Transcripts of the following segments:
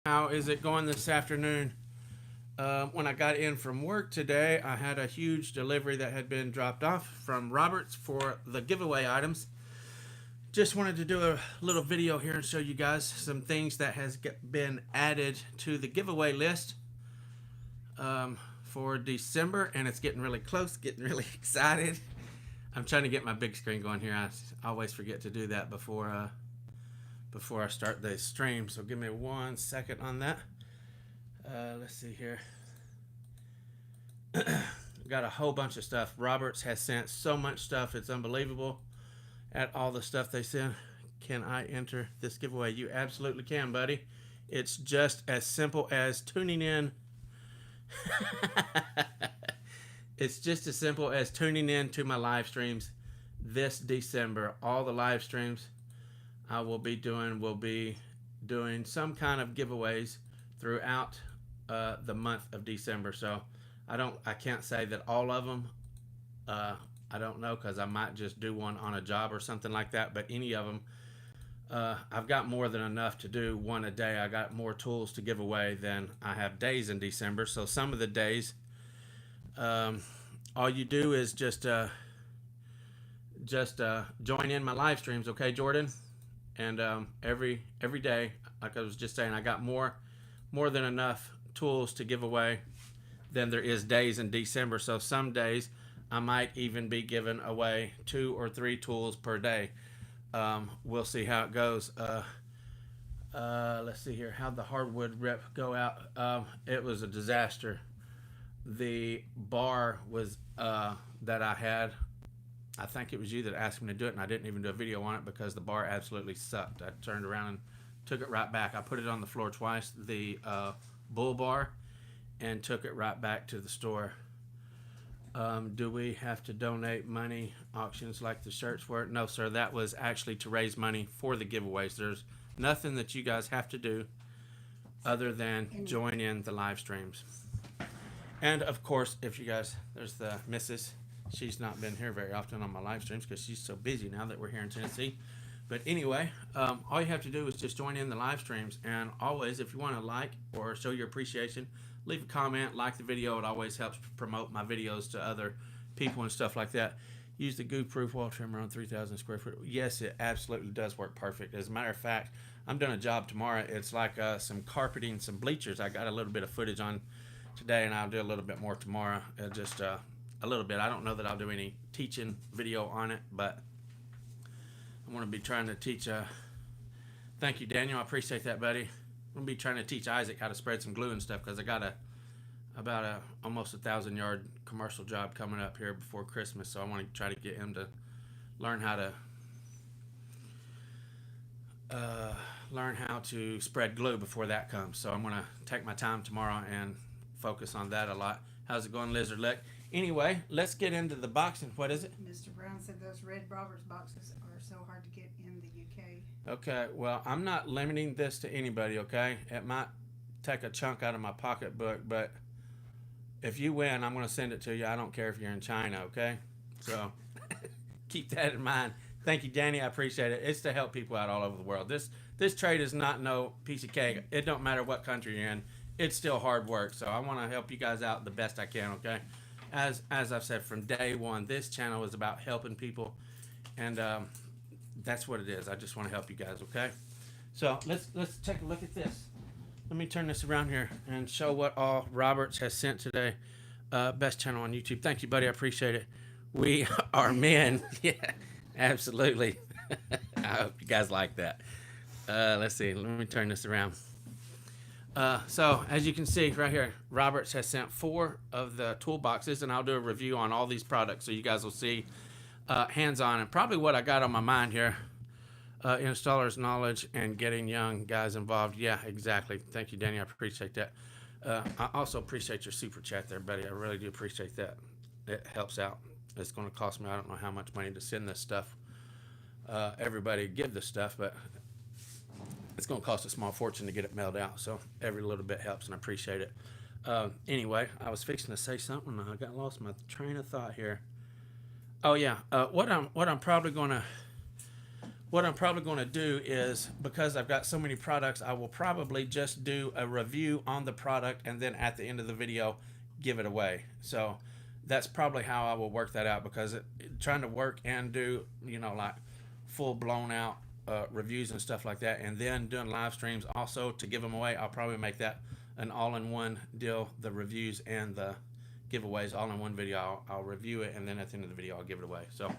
How is it going this afternoon? When I got in from work today, I had a huge delivery that had been dropped off from Roberts for the giveaway items. Just wanted to do a little video here and show you guys some things that has been added to the giveaway list for December, and it's getting really close, getting really excited. I'm trying to get my big screen going here. I always forget to do that before I start the stream, so give me 1 second on that. Let's see here. Got a whole bunch of stuff. Roberts has sent so much stuff, it's unbelievable at all the stuff they send. Can I enter this giveaway? You absolutely can, buddy. It's just as simple as tuning in. It's just as simple as tuning in to my live streams this December. All the live streams I will be doing some kind of giveaways throughout the month of December. So I can't say that all of them. I don't know, because I might just do one on a job or something like that. But any of them, I've got more than enough to do one a day. I got more tools to give away than I have days in December. So some of the days, all you do is just join in my live streams, okay, Jordan? And every day, like I was just saying, I got more than enough tools to give away than there is days in December. So some days I might even be giving away 2 or 3 tools per day. We'll see how it goes. Let's see here. How'd the hardwood rip go out? It was a disaster. The bar was that I had, I think it was you that asked me to do it, and I didn't even do a video on it because the bar absolutely sucked. I turned around and took it right back. I put it on the floor twice, the bull bar, and took it right back to the store. Do we have to donate money auctions like the shirts were? No, sir. That was actually to raise money for the giveaways. There's nothing that you guys have to do other than join in the live streams. And of course, if you guys, there's the missus. She's not been here very often on my live streams because she's so busy now that we're here in Tennessee. But anyway, all you have to do is just join in the live streams. And always, if you want to like or show your appreciation, leave a comment, like the video. It always helps promote my videos to other people and stuff like that. Use the goo-proof wall trimmer on 3,000 square foot. Yes, it absolutely does work perfect. As a matter of fact, I'm doing a job tomorrow. It's like some carpeting, some bleachers. I got a little bit of footage on today, and I'll do a little bit more tomorrow. Just a little bit. I don't know that I'll do any teaching video on it, but I'm going to be trying to teach. Thank you, Daniel. I appreciate that, buddy. I'm going to be trying to teach Isaac how to spread some glue and stuff, because I got about almost 1,000-yard commercial job coming up here before Christmas. So I want to try to get him to learn how to spread glue before that comes. So I'm going to take my time tomorrow and focus on that a lot. How's it going, Lizard Lick? Anyway, let's get into the boxing. What is it? Mr. Brown said those red Roberts boxes are so hard to get in the UK. Okay, well, I'm not limiting this to anybody, okay? It might take a chunk out of my pocketbook, but if you win, I'm going to send it to you. I don't care if you're in China, okay? So keep that in mind. Thank you, Danny. I appreciate it. It's to help people out all over the world. This trade is not no piece of cake. It don't matter what country you're in. It's still hard work. So I want to help you guys out the best I can, okay? As I've said from day one, this channel is about helping people, and that's what it is. I just want to help you guys, okay? So let's take a look at this. Let me turn this around here and show what all Roberts has sent today. Best channel on YouTube. Thank you, buddy. I appreciate it. We are men. Yeah, absolutely. I hope you guys like that. Let's see. Let me turn this around. So as you can see right here, Roberts has sent 4 of the toolboxes, and I'll do a review on all these products so you guys will see hands-on, and probably what I got on my mind here. Installer's knowledge and getting young guys involved. Yeah, exactly. Thank you, Danny. I appreciate that. I also appreciate your super chat there, buddy. I really do appreciate that. It helps out. It's going to cost me, I don't know how much money to send this stuff. Everybody give this stuff, but it's going to cost a small fortune to get it mailed out. So every little bit helps, and I appreciate it. Anyway, I was fixing to say something. I got lost my train of thought here. Oh yeah. What I'm probably going to what I'm probably going to do is, because I've got so many products, I will probably just do a review on the product and then at the end of the video give it away. So that's probably how I will work that out, because trying to work and do, like full blown out reviews and stuff like that, and then doing live streams also to give them away, I'll probably make that an all-in-one deal, the reviews and the giveaways all in one video. I'll review it, and then at the end of the video I'll give it away. So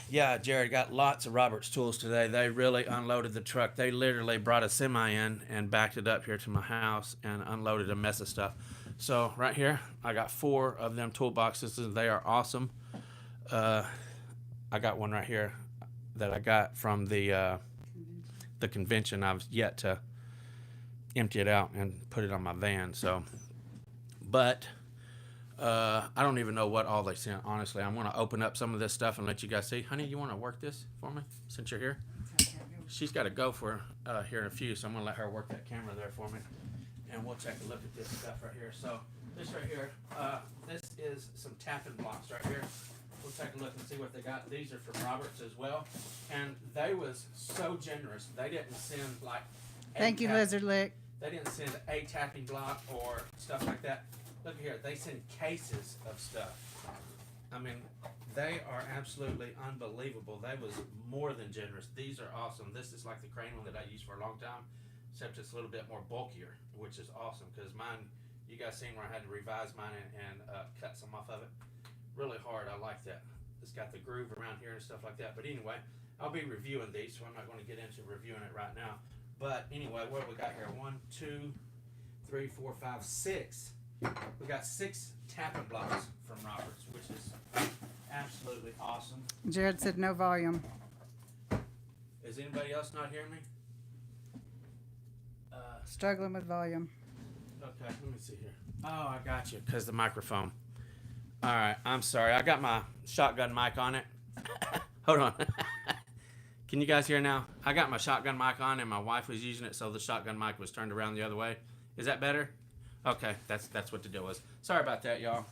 yeah, Jared, got lots of Robert's tools today. They really unloaded the truck. They literally brought a semi in and backed it up here to my house and unloaded a mess of stuff. So right here, I got 4 of them toolboxes, and they are awesome. I got one right here that I got from the convention. I've yet to empty it out and put it on my van. So, but I don't even know what all they sent, honestly. I'm going to open up some of this stuff and let you guys see. Honey, you want to work this for me since you're here? She's got to go for here in a few, so I'm going to let her work that camera there for me. And we'll take a look at this stuff right here. So this right here, this is some tapping blocks right here. We'll take a look and see what they got. These are from Roberts as well. And they was so generous. They didn't send like Thank you, Lizard Lick. They didn't send a tapping block or stuff like that. Look here, they send cases of stuff. I mean, they are absolutely unbelievable. They was more than generous. These are awesome. This is like the crane one that I used for a long time, except it's a little bit more bulkier, which is awesome, because mine, you guys seen where I had to revise mine and cut some off of it. Really hard. I like that. It's got the groove around here and stuff like that. But anyway, I'll be reviewing these, so I'm not going to get into reviewing it right now. But anyway, what we got here? 1, 2, 3, 4, 5, 6. We got 6 tapping blocks from Roberts, which is absolutely awesome. Jared said no volume. Is anybody else not hearing me? Struggling with volume. Okay, let me see here. Oh, I got you, because the microphone. All right, I'm sorry. I got my shotgun mic on it. Hold on. Can you guys hear now? I got my shotgun mic on, and my wife was using it, so the shotgun mic was turned around the other way. Is that better? Okay, that's what the deal was. Sorry about that, y'all.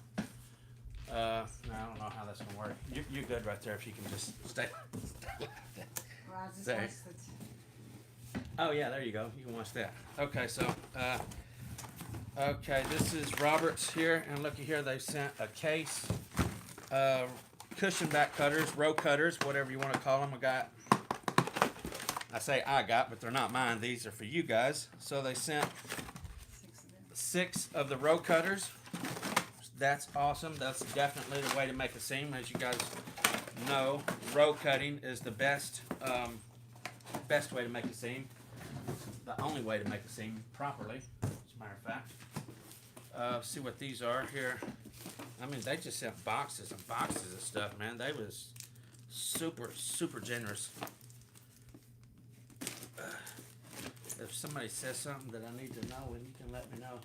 I don't know how that's gonna work. You're good right there if you can just stay like that. Well, I just Say. watched Oh yeah, there you go. You can watch that. Okay, so okay, this is Roberts here, and looky here, they sent a case, cushion back cutters, row cutters, whatever you want to call them. I got, but they're not mine. These are for you guys. So they sent 6 of the row cutters. That's awesome. That's definitely the way to make a seam. As you guys know, row cutting is the best best way to make a seam. The only way to make a seam properly, as a matter of fact. See what these are here. I mean, they just sent boxes and boxes of stuff, man. They was super generous. If somebody says something that I need to know, and you can let me know.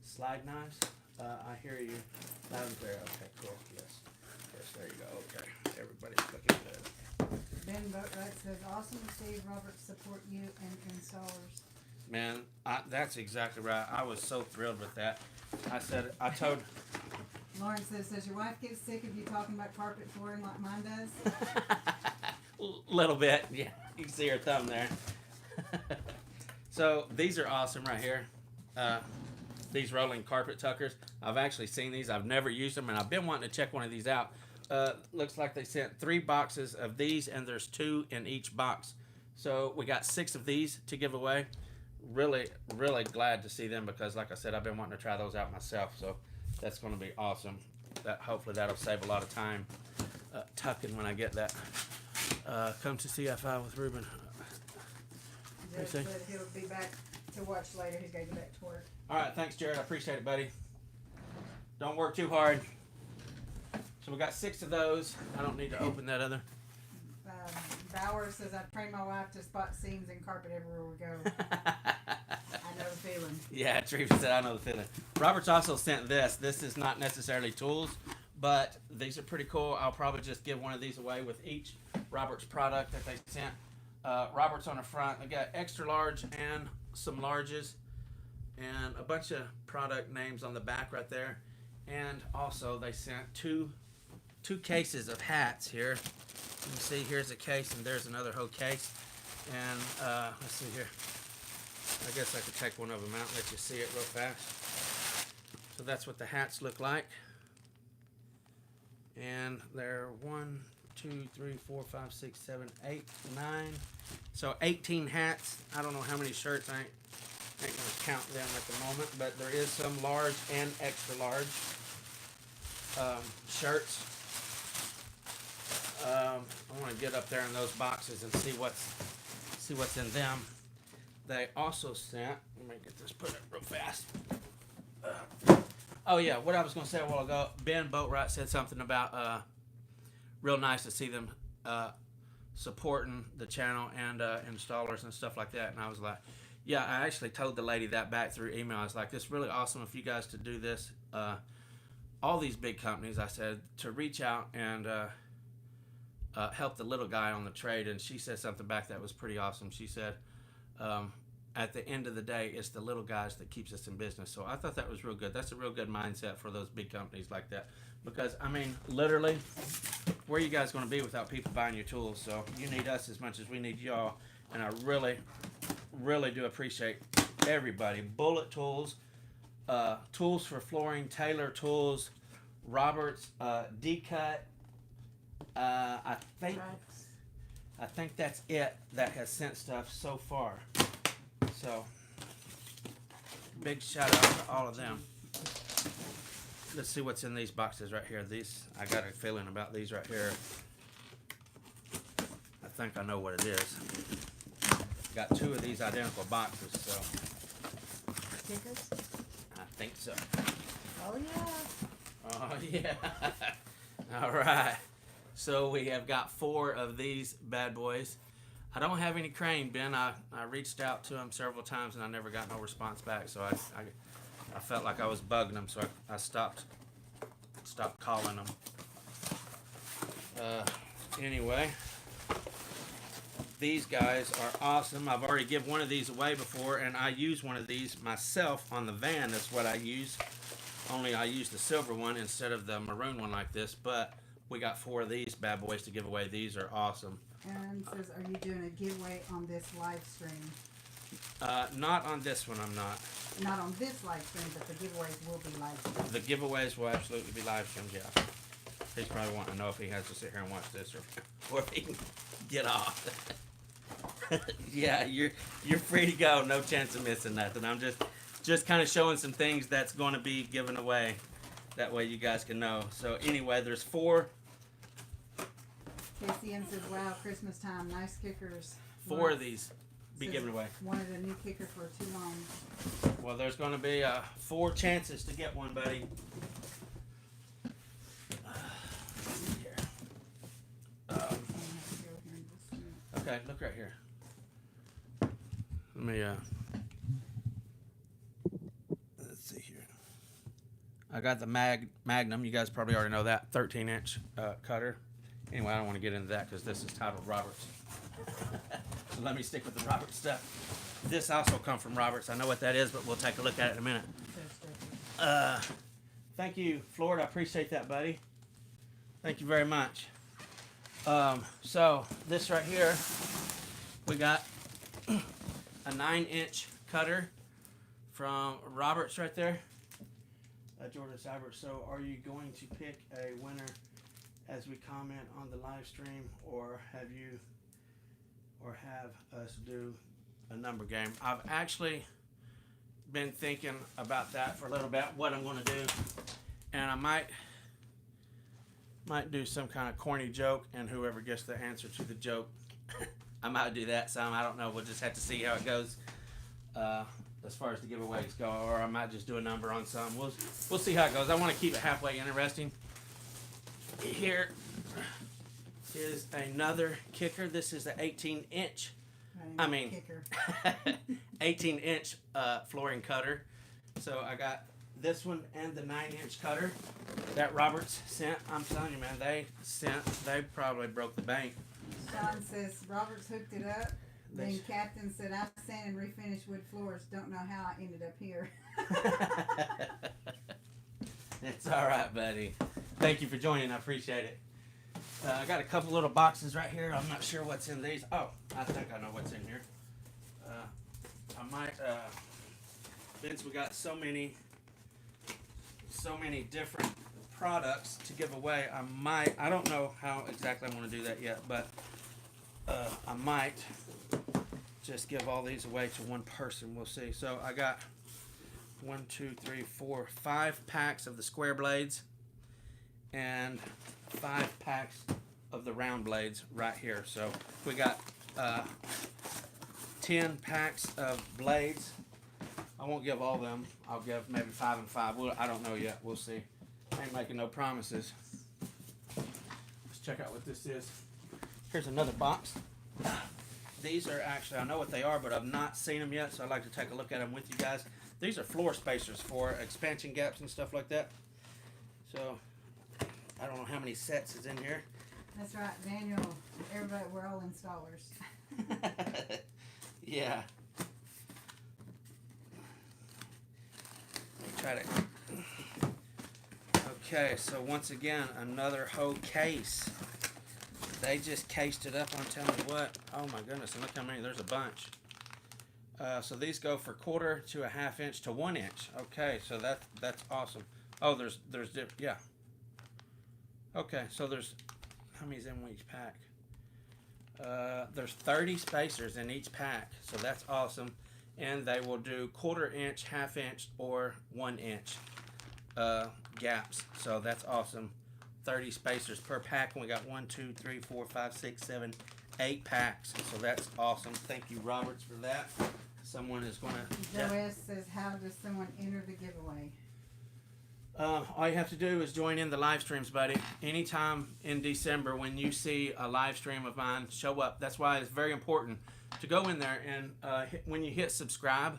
Slide knives. I hear you loud and clear. Okay, cool. Yes, there you go. Okay, everybody's looking good. Ben Boatwright says, awesome to see Robert support you and installers. Man, that's exactly right. I was so thrilled with that. I told. Lauren says, does your wife get sick of you talking about carpet flooring like mine does? Little bit, yeah. You can see her thumb there. So these are awesome right here. These rolling carpet tuckers. I've actually seen these. I've never used them, and I've been wanting to check one of these out. Looks like they sent 3 boxes of these, and there's 2 in each box. So we got 6 of these to give away. Really glad to see them, because like I said, I've been wanting to try those out myself. So that's going to be awesome. Hopefully that'll save a lot of time tucking when I get that. Come to CFI with Ruben. Jared said he'll be back to watch later. He's got to get back to work. All right, thanks, Jared. I appreciate it, buddy. Don't work too hard. So we got 6 of those. I don't need to open that other. Bauer says, I trained my wife to spot seams in carpet everywhere we go. I know the feeling. Yeah, Teresa said, I know the feeling. Roberts also sent this. This is not necessarily tools, but these are pretty cool. I'll probably just give one of these away with each Roberts product that they sent. Roberts on the front. They got extra large and some larges, and a bunch of product names on the back right there. And also they sent two cases of hats here. You see, here's a case, and there's another whole case. And let's see here. I guess I could take one of them out and let you see it real fast. So that's what the hats look like. And they're 1, 2, 3, 4, 5, 6, 7, 8, 9. So 18 hats. I don't know how many shirts. I ain't gonna count them at the moment, but there is some large and extra large shirts. I want to get up there in those boxes and see what's in them. They also sent. Let me get this put up real fast. Oh yeah, what I was going to say a while ago. Ben Boatwright said something about real nice to see them supporting the channel and installers and stuff like that. And I was like, yeah, I actually told the lady that back through email. I was like, it's really awesome if you guys to do this. All these big companies, I said, to reach out and help the little guy on the trade. And she said something back that was pretty awesome. She said, at the end of the day, it's the little guys that keeps us in business. So I thought that was real good. That's a real good mindset for those big companies like that. Because, I mean, literally, where are you guys going to be without people buying your tools? So you need us as much as we need y'all. And I really, really do appreciate everybody. Bullet Tools, Tools for Flooring, Taylor Tools, Roberts, D-Cut. I think that's it that has sent stuff so far. So, big shout out to all of them. Let's see what's in these boxes right here. These, I got a feeling about these right here. I think I know what it is. Got 2 of these identical boxes, so. Stickers? I think so. Oh yeah. Oh yeah. All right. So we have got 4 of these bad boys. I don't have any Crane, Ben. I reached out to him several times and I never got no response back. So I felt like I was bugging him, so I stopped calling him. Anyway, these guys are awesome. I've already given one of these away before, and I use one of these myself on the van. That's what I use. Only I use the silver one instead of the maroon one like this, but we got 4 of these bad boys to give away. These are awesome. And says, are you doing a giveaway on this live stream? Not on this one, I'm not. Not on this live stream, but the giveaways will be live streamed. The giveaways will absolutely be live streamed, yeah. He's probably wanting to know if he has to sit here and watch this or if he can get off. Yeah, you're free to go. No chance of missing nothing. I'm just kind of showing some things that's going to be given away. That way you guys can know. So anyway, there's 4. KCM says, wow, Christmas time, nice kickers. 4 of these be given away. Wanted a new kicker for too long. Well, there's going to be 4 chances to get one, buddy. Here. Okay, look right here. Let me, let's see here. I got the Magnum. You guys probably already know that. 13-inch cutter. Anyway, I don't want to get into that because this is titled Roberts. So let me stick with the Roberts stuff. This also come from Roberts. I know what that is, but we'll take a look at it in a minute. Thank you, Florida. I appreciate that, buddy. Thank you very much. So this right here, we got a 9-inch cutter from Roberts right there. Jordan Cybert. So are you going to pick a winner as we comment on the live stream, or have us do a number game? I've actually been thinking about that for a little bit, what I'm going to do, and I might do some kind of corny joke, and whoever gets the answer to the joke, I might do that some. I don't know. We'll just have to see how it goes as far as the giveaways go, or I might just do a number on some. We'll see how it goes. I want to keep it halfway interesting. Here is another kicker. This is the 18-inch. 18-inch flooring cutter. So I got this one and the 9-inch cutter that Roberts sent. I'm telling you, man, they probably broke the bank. Sean says Roberts hooked it up. Then Captain said, I sand and refinish wood floors. Don't know how I ended up here. It's all right, buddy. Thank you for joining. I appreciate it. I got a couple little boxes right here. I'm not sure what's in these. Oh, I think I know what's in here. I might, since we got so many different products to give away, I don't know how exactly I want to do that yet, but I might just give all these away to one person. We'll see. So I got 1, 2, 3, 4, 5 packs of the square blades and 5 packs of the round blades right here. So we got 10 packs of blades. I won't give all of them. I'll give maybe 5 and 5. I don't know yet. We'll see. I ain't making no promises. Let's check out what this is. Here's another box. These are actually, I know what they are, but I've not seen them yet, so I'd like to take a look at them with you guys. These are floor spacers for expansion gaps and stuff like that. So, I don't know how many sets is in here. That's right, Daniel. Everybody, we're all installers. Yeah. Try to. Okay, so once again, another whole case. They just cased it up on, tell me what. Oh my goodness, and look how many, there's a bunch. So these go for 1/4 to 1/2 inch to 1 inch. Okay, so that's awesome. Oh, there's yeah. Okay, so there's, how many's in each pack? There's 30 spacers in each pack, so that's awesome. And they will do 1/4 inch, 1/2 inch, or 1 inch gaps. So that's awesome. 30 spacers per pack, and we got 1, 2, 3, 4, 5, 6, 7, 8 packs. So that's awesome. Thank you, Roberts, for that. Someone is going to. Joe S says, how does someone enter the giveaway? All you have to do is join in the live streams, buddy. Anytime in December when you see a live stream of mine, show up. That's why it's very important to go in there and when you hit subscribe,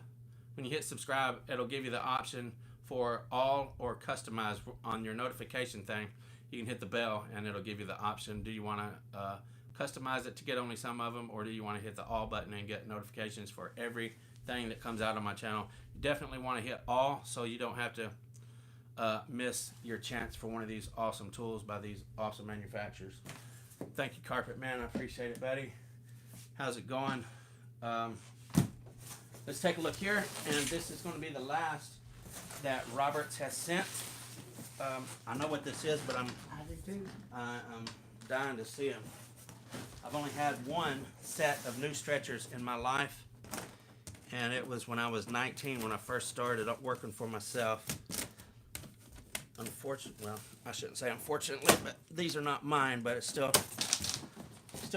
it'll give you the option for all or customize on your notification thing. You can hit the bell and it'll give you the option. Do you want to customize it to get only some of them, or do you want to hit the all button and get notifications for everything that comes out on my channel? You definitely want to hit all so you don't have to miss your chance for one of these awesome tools by these awesome manufacturers. Thank you, Carpet Man. I appreciate it, buddy. How's it going? Let's take a look here, and this is going to be the last that Roberts has sent. I know what this is, but I do too. I'm dying to see them. I've only had one set of new stretchers in my life, and it was when I was 19 when I first started up working for myself. Unfortunately, well, I shouldn't say unfortunately, but these are not mine, but it's still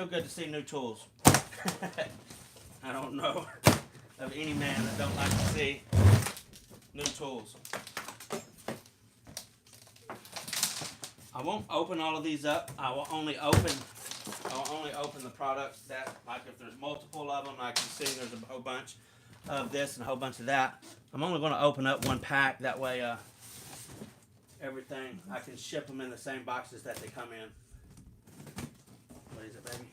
good to see new tools. I don't know of any man that don't like to see new tools. I won't open all of these up. I will only open the products that, like if there's multiple of them, I can see there's a whole bunch of this and a whole bunch of that. I'm only going to open up one pack. That way, everything, I can ship them in the same boxes that they come in. What is it, baby?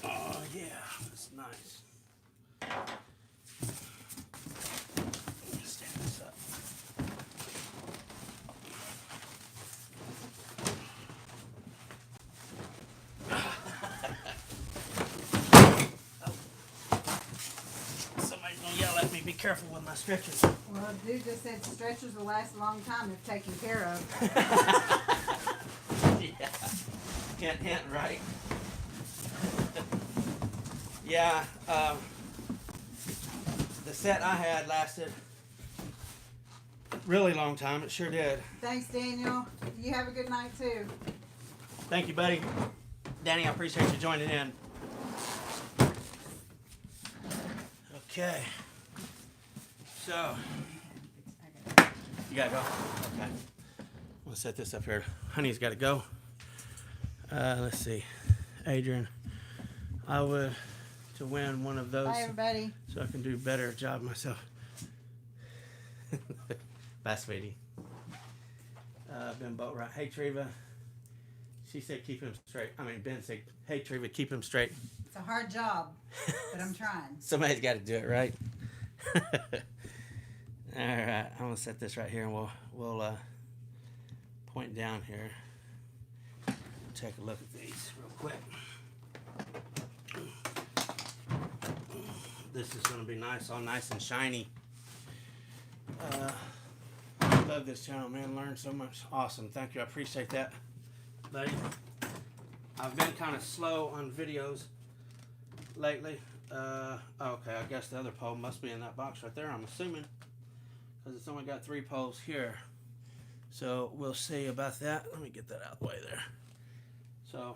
Oh, yeah, that's nice. Let me stand this up. Somebody's gonna yell at me, be careful with my stretchers. Well, dude just said stretchers will last a long time if taken care of. Yeah. Hint, hint, right? Yeah, the set I had lasted a really long time. It sure did. Thanks, Daniel. You have a good night, too. Thank you, buddy. Danny, I appreciate you joining in. Okay. So, you gotta go? Okay. I'm gonna set this up here. Honey's gotta go. Let's see. Adrian, I would to win one of those. Bye, everybody. So I can do a better job myself. Bye, sweetie. Ben Boatwright. Hey, Treva. She said keep him straight. I mean, Ben said, hey, Treva, keep him straight. It's a hard job, but I'm trying. Somebody's got to do it, right? All right, I'm gonna set this right here, and we'll point down here. Take a look at these real quick. This is gonna be nice, all nice and shiny. Love this channel, man. Learned so much. Awesome. Thank you. I appreciate that, buddy. I've been kind of slow on videos lately. Okay, I guess the other pole must be in that box right there, I'm assuming, because it's only got 3 poles here. So we'll see about that. Let me get that out of the way there. So,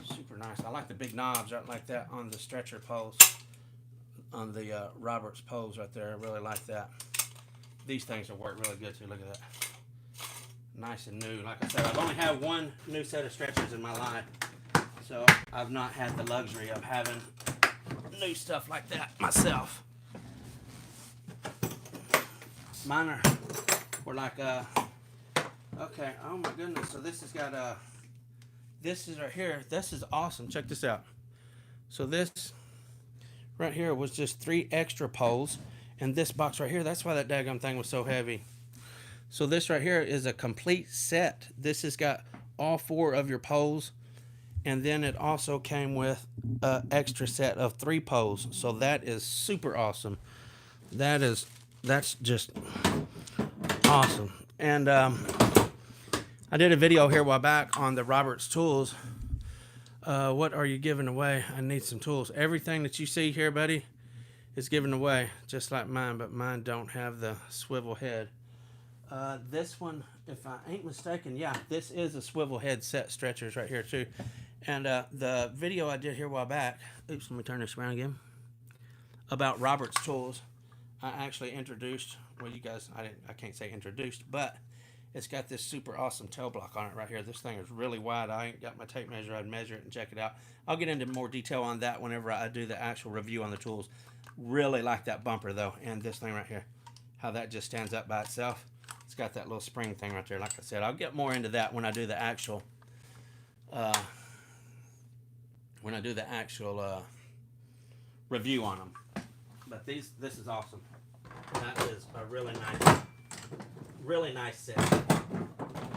super nice. I like the big knobs right like that on the stretcher poles, on the Roberts poles right there. I really like that. These things will work really good too. Look at that. Nice and new. Like I said, I've only had 1 new set of stretchers in my life, so I've not had the luxury of having new stuff like that myself. Mine were like okay, oh my goodness. So this has got this is right here. This is awesome. Check this out. So this right here was just 3 extra poles, and this box right here, that's why that daggum thing was so heavy. So this right here is a complete set. This has got all 4 of your poles, and then it also came with an extra set of 3 poles. So that is super awesome. That's just awesome. And I did a video here a while back on the Roberts tools. What are you giving away? I need some tools. Everything that you see here, buddy, is given away, just like mine, but mine don't have the swivel head. This one, if I ain't mistaken, yeah, this is a swivel head set stretchers right here too. And the video I did here a while back, oops, let me turn this around again, about Roberts tools, I actually introduced, well, you guys, I can't say introduced, but it's got this super awesome tail block on it right here. This thing is really wide. I ain't got my tape measure. I'd measure it and check it out. I'll get into more detail on that whenever I do the actual review on the tools. Really like that bumper though, and this thing right here, how that just stands up by itself. It's got that little spring thing right there. Like I said, I'll get more into that when I do the actual review on them. But this is awesome. That is a really nice set.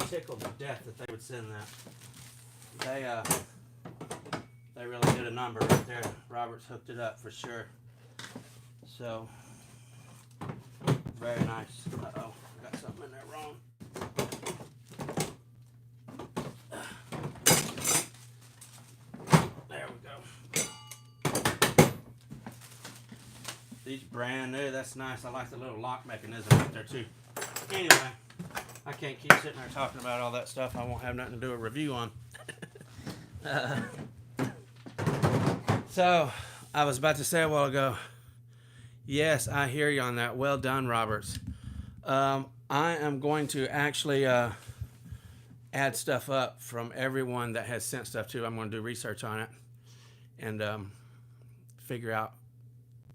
Tickled to death that they would send that. They really did a number right there. Roberts hooked it up for sure. So very nice. Uh-oh, I got something in there wrong. There we go. These brand new. That's nice. I like the little lock mechanism right there too. Anyway, I can't keep sitting there talking about all that stuff I won't have nothing to do a review on. So, I was about to say a while ago, yes, I hear you on that. Well done, Roberts. I am going to actually add stuff up from everyone that has sent stuff to. I'm going to do research on it and figure out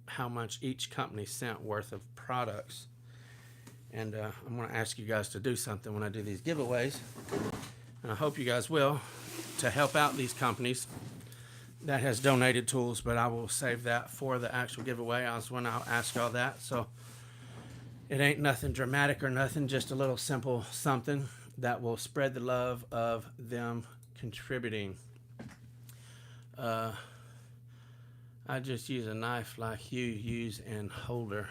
how much each company sent worth of products. And I'm going to ask you guys to do something when I do these giveaways. And I hope you guys will, to help out these companies that has donated tools. But I will save that for the actual giveaway. When I'll ask y'all that. So it ain't nothing dramatic or nothing. Just a little simple something that will spread the love of them contributing. I just use a knife like you use and holder.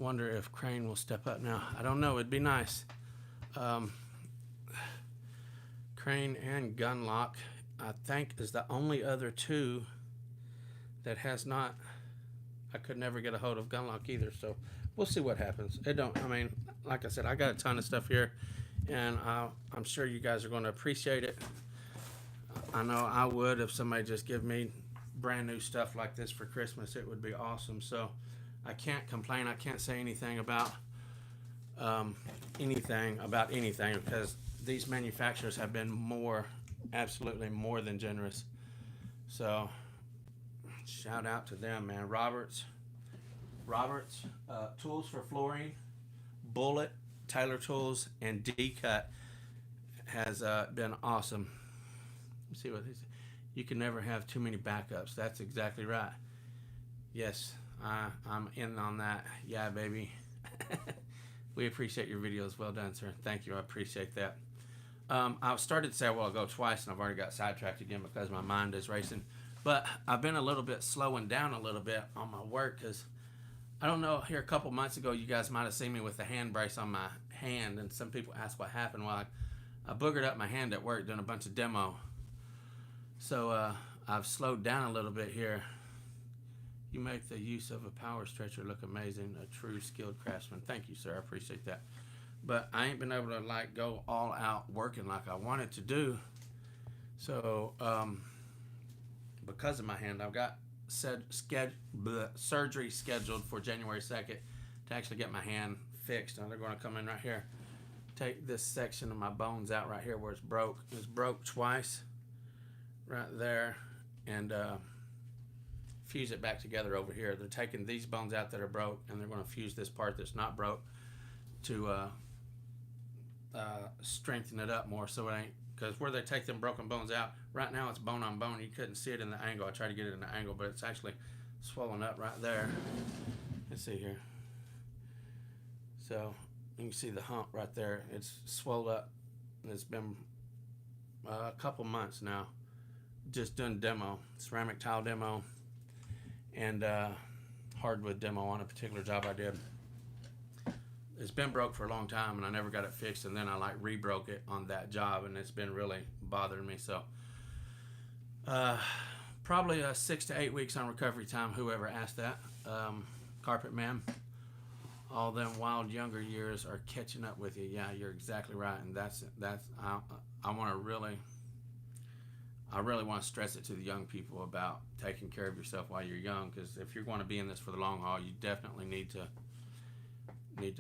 Wonder if Crane will step up now. I don't know. It'd be nice. Crane and Gunlock, I think, is the only other 2 that has not. I could never get a hold of Gunlock either. So we'll see what happens. I mean, like I said, I got a ton of stuff here, and I'm sure you guys are going to appreciate it. I know I would if somebody just give me brand new stuff like this for Christmas. It would be awesome. So I can't complain. I can't say anything about anything because these manufacturers have been absolutely more than generous. So shout out to them, man. Roberts, Tools for Flooring, Bullet, Taylor Tools, and D-Cut has been awesome. Let's see what he said. You can never have too many backups. That's exactly right. Yes, I'm in on that. Yeah, baby. We appreciate your videos. Well done, sir. Thank you. I appreciate that. I started to say, well, I'll go twice, and I've already got sidetracked again because my mind is racing. But I've been a little bit slowing down a little bit on my work because I don't know. Here a couple months ago, you guys might have seen me with the hand brace on my hand, and some people ask what happened. Well, I boogered up my hand at work doing a bunch of demo. So I've slowed down a little bit here. You make the use of a power stretcher look amazing. A true skilled craftsman. Thank you, sir. I appreciate that. But I ain't been able to like go all out working like I wanted to do. So because of my hand, I've got surgery scheduled for January 2nd to actually get my hand fixed. And they're going to come in right here, take this section of my bones out right here where it's broke. It's broke twice right there, and fuse it back together over here. They're taking these bones out that are broke, and they're going to fuse this part that's not broke to strengthen it up more, so it ain't, because where they take them broken bones out right now, it's bone on bone. You couldn't see it in the angle. I tried to get it in the angle, but it's actually swollen up right there. Let's see here. So you can see the hump right there. It's swelled up. It's been a couple months now just doing demo, ceramic tile demo, and hardwood demo on a particular job I did. It's been broke for a long time, and I never got it fixed, and then I like rebroke it on that job, and it's been really bothering me. So probably 6 to 8 weeks on recovery time, whoever asked that. Carpet man, all them wild younger years are catching up with you. Yeah, you're exactly right, and that's I want to really want to stress it to the young people about taking care of yourself while you're young, because if you're going to be in this for the long haul, you definitely need to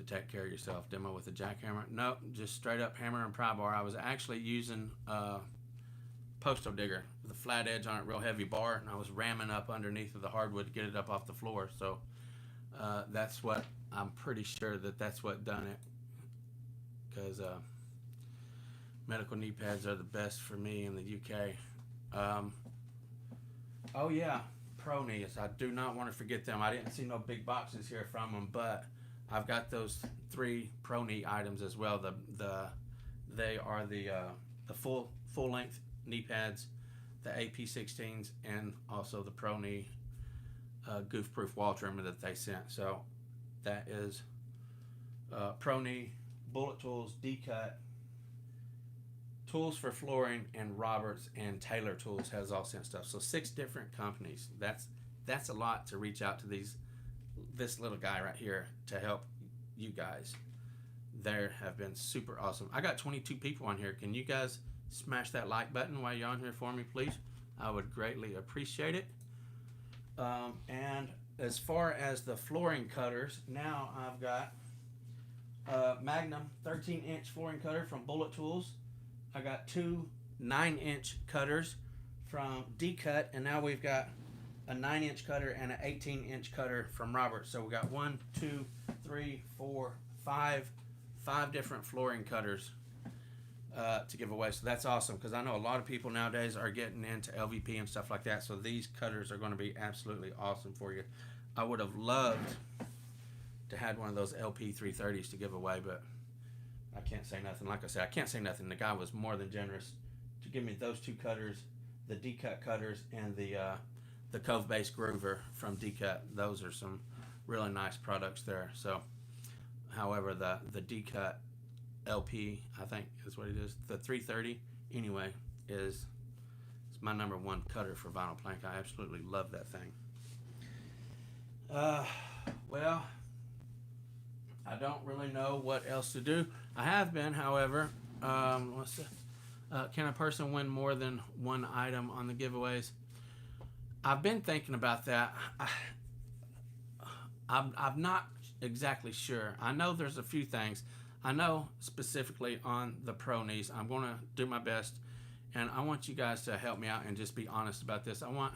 take care of yourself. Demo with a jackhammer? Nope, just straight up hammer and pry bar. I was actually using a postal digger with a flat edge on it, real heavy bar, and I was ramming up underneath of the hardwood to get it up off the floor. So that's what, I'm pretty sure that's what done it, because medical knee pads are the best for me in the UK. Oh yeah, Pro Knees. I do not want to forget them. I didn't see no big boxes here from them, but I've got those 3 Pro Knee items as well. They are the full length knee pads, the AP16s, and also the Pro Knee goof proof wall trimmer that they sent. So that is Pro Knee, Bullet Tools, D-Cut, Tools for Flooring, and Roberts and Taylor Tools has all sent stuff. So 6 different companies. That's a lot to reach out to this little guy right here to help you guys. They have been super awesome. I got 22 people on here. Can you guys smash that like button while you're on here for me, please? I would greatly appreciate it. And as far as the flooring cutters, now I've got Magnum 13-inch flooring cutter from Bullet Tools. I got 2 9-inch cutters from D-Cut, and now we've got a 9-inch cutter and an 18-inch cutter from Roberts. So we got 1, 2, 3, 4, 5 different flooring cutters to give away. So that's awesome, because I know a lot of people nowadays are getting into LVP and stuff like that. So these cutters are going to be absolutely awesome for you. I would have loved to had one of those LP 330s to give away, but I can't say nothing. Like I said, I can't say nothing. The guy was more than generous to give me those 2 cutters, the D-Cut cutters, and the Cove Base Groover from D-Cut. Those are some really nice products there. So, however, the D-Cut LP, I think is what it is, the 330 anyway, is my number 1 cutter for vinyl plank. I absolutely love that thing. Well, I don't really know what else to do. I have been, however, can a person win more than 1 item on the giveaways? I've been thinking about that. I'm not exactly sure. I know there's a few things. I know specifically on the Pro Knees, I'm going to do my best, and I want you guys to help me out and just be honest about this. I want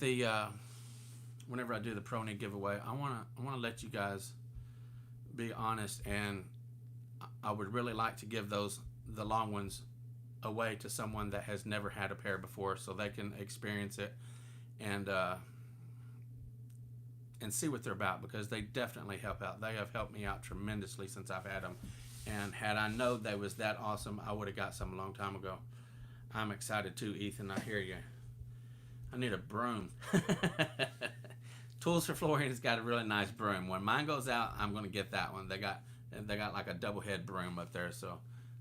the whenever I do the Pro Knee giveaway, I want to let you guys be honest, and I would really like to give the long ones away to someone that has never had a pair before, so they can experience it and and see what they're about, because they definitely help out. They have helped me out tremendously since I've had them. And had I known they was that awesome, I would have got some a long time ago. I'm excited too, Ethan. I hear you. I need a broom. Tools for Flooring has got a really nice broom. When mine goes out, I'm going to get that one. They got like a double head broom up there, so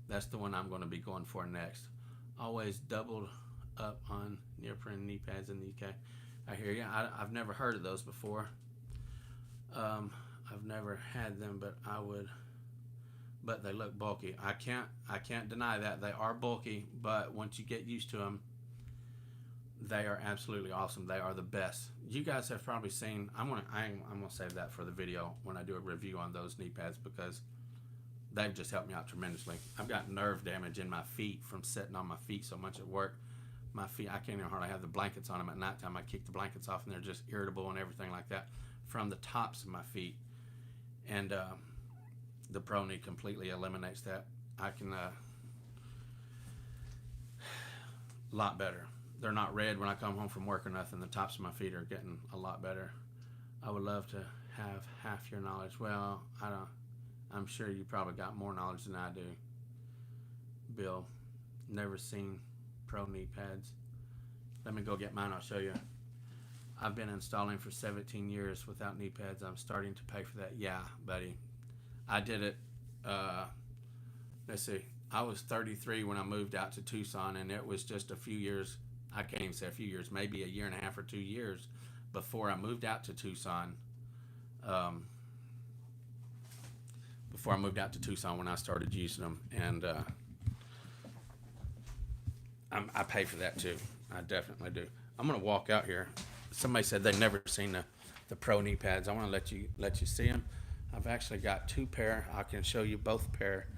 that's the one I'm going to be going for next. Always doubled up on neoprene knee pads in the UK. I hear you. I've never heard of those before. I've never had them, but I would. But they look bulky. I can't deny that they are bulky, but once you get used to them, they are absolutely awesome. They are the best. You guys have probably seen. I'm gonna save that for the video when I do a review on those knee pads, because they've just helped me out tremendously. I've got nerve damage in my feet from sitting on my feet so much at work. My feet, I can't even hardly have the blankets on them at nighttime. I kick the blankets off and they're just irritable and everything like that from the tops of my feet. And the Pro Knee completely eliminates that. I can a lot better. They're not red when I come home from work or nothing. The tops of my feet are getting a lot better. I would love to have half your knowledge. Well, I'm sure you probably got more knowledge than I do, Bill. Never seen Pro Knee pads. Let me go get mine. I'll show you. I've been installing for 17 years without knee pads. I'm starting to pay for that. Yeah, buddy. I did it. Let's see. I was 33 when I moved out to Tucson, and it was just a few years. I can't even say a few years, maybe a year and a half or 2 years before I moved out to Tucson. Before I moved out to Tucson, when I started using them, and I pay for that too. I definitely do. I'm gonna walk out here. Somebody said they've never seen the Pro Knee pads. I want to let you see them. I've actually got 2 pair. I can show you both pair.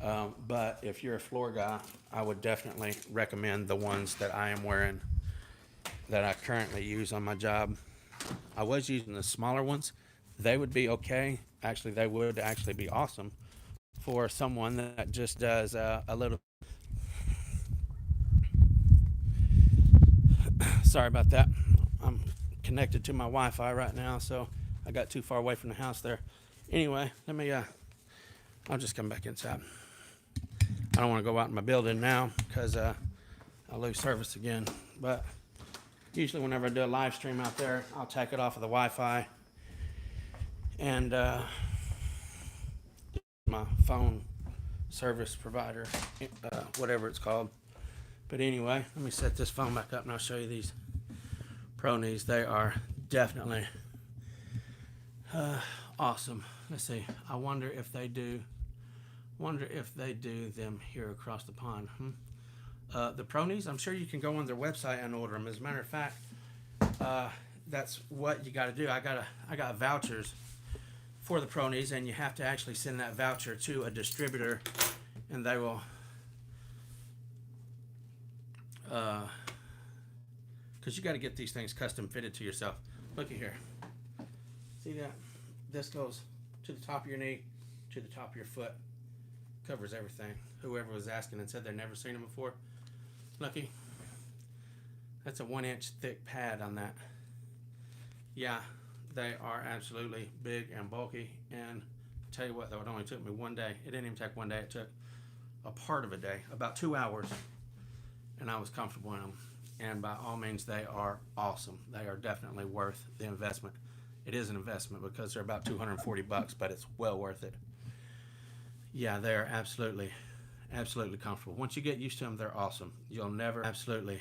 But if you're a floor guy, I would definitely recommend the ones that I am wearing, that I currently use on my job. I was using the smaller ones. They would be okay. Actually, they would actually be awesome for someone that just does a little. Sorry about that. I'm connected to my Wi-Fi right now, so I got too far away from the house there. Anyway, let me. I'll just come back inside. I don't want to go out in my building now because I'll lose service again. But usually, whenever I do a live stream out there, I'll take it off of the Wi-Fi and my phone service provider, whatever it's called. But anyway, let me set this phone back up and I'll show you these Pro Knees. They are definitely awesome. Let's see. I wonder if they do them here across the pond. The Pro Knees, I'm sure you can go on their website and order them. As a matter of fact, that's what you got to do. I got vouchers for the Pro Knees, and you have to actually send that voucher to a distributor, and they will. Because you got to get these things custom fitted to yourself. Look at here. See that? This goes to the top of your knee, to the top of your foot. Covers everything. Whoever was asking and said they've never seen them before, lucky. That's a 1-inch thick pad on that. Yeah, they are absolutely big and bulky. And tell you what, though, it only took me 1 day. It didn't even take 1 day. It took a part of a day, about 2 hours, and I was comfortable in them. And by all means, they are awesome. They are definitely worth the investment. It is an investment because they're about $240, but it's well worth it. Yeah, they are absolutely comfortable. Once you get used to them, they're awesome. You'll never absolutely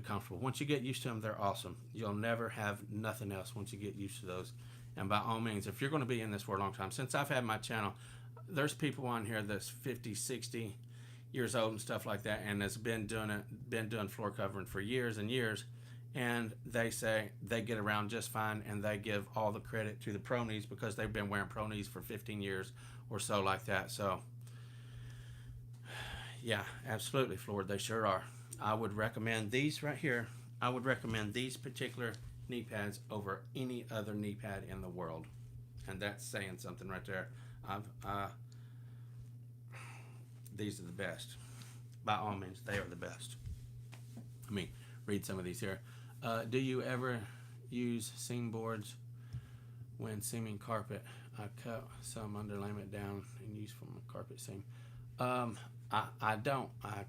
comfortable. Once you get used to them, they're awesome. You'll never have nothing else once you get used to those. And by all means, if you're going to be in this for a long time, since I've had my channel, there's people on here that's 50, 60 years old and stuff like that, and has been doing floor covering for years and years, and they say they get around just fine, and they give all the credit to the Pro Knees because they've been wearing Pro Knees for 15 years or so like that. So yeah, absolutely, Floor, they sure are. I would recommend these right here. I would recommend these particular knee pads over any other knee pad in the world, and that's saying something right there. These are the best. By all means, they are the best. Let me read some of these here. Do you ever use seam boards When seaming carpet, I cut some underlayment down and use from a carpet seam. I don't. I